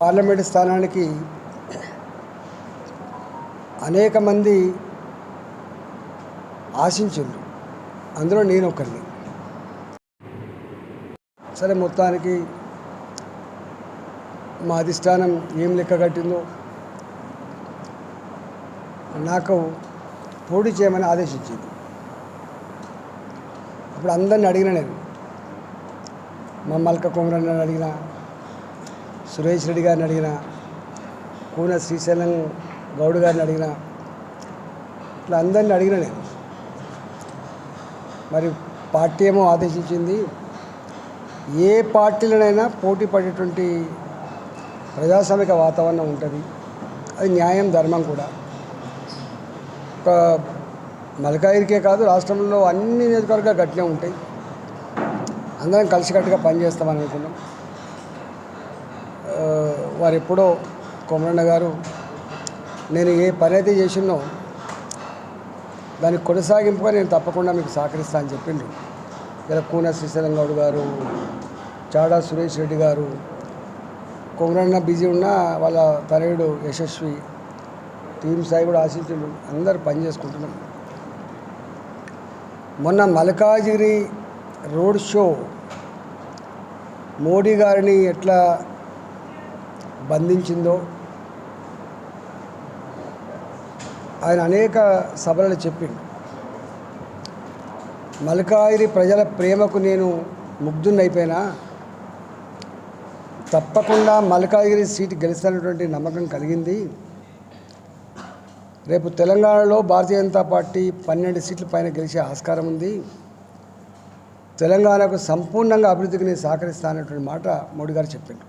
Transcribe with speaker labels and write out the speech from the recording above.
Speaker 1: Parliament స్థానానికి అనేక మంది ఆశించారు. అందులో నేను ఒకరిని. సరే, మొత్తానికి మా అధిష్టానం ఏం లెక్క కట్టిందో నాకు పోటీ చేయమని ఆదేశించింది. ఇప్పుడు అందరిని అడిగిన నేను, మా మల్క కొమరన్నని అడిగిన, సురేష్ రెడ్డి గారిని అడిగిన, కూన శ్రీశైలం గౌడ్ గారిని అడిగిన, ఇట్లా అందరిని అడిగిన నేను. మరి పార్టీ ఏమో ఆదేశించింది, ఏ పార్టీలనైనా పోటీ పడేటువంటి ప్రజాస్వామిక వాతావరణం ఉంటుంది. అది న్యాయం, ధర్మం కూడా. ఒక మల్కాయిరికే కాదు, రాష్ట్రంలో అన్ని నియోజకవర్గాలు గట్టినే ఉంటాయి. అందరం కలిసికట్టుగా పనిచేస్తామని అనుకున్నాం. వారు ఎప్పుడో కొమరన్న గారు నేను ఏ పని అయితే చేసినో దానికి కొనసాగింపుగా నేను తప్పకుండా మీకు సహకరిస్తా అని చెప్పిండ్రు. ఇలా కూన శ్రీశైలం గౌడ్ గారు, చాడా సురేష్ రెడ్డి గారు, కొమరన్న బిజీ ఉన్న వాళ్ళ తనయుడు యశస్వి, టీం సాయి కూడా ఆశించిండు. అందరూ పని చేసుకుంటున్నాం. మొన్న మల్కాజిగిరి రోడ్ షో మోడీ గారిని ఎట్లా బంధించిందో ఆయన అనేక సభలలో చెప్పిండు. మల్కాజిగిరి ప్రజల ప్రేమకు నేను ముగ్ధున్నైపోయినా, తప్పకుండా మల్కాజిగిరి సీటు గెలుస్తున్నటువంటి నమ్మకం కలిగింది. రేపు తెలంగాణలో భారతీయ జనతా పార్టీ 12 సీట్ల పైన గెలిచే ఆస్కారం ఉంది. తెలంగాణకు సంపూర్ణంగా అభివృద్ధికి నేను సహకరిస్తానటువంటి మాట మోడీ గారు చెప్పిండు.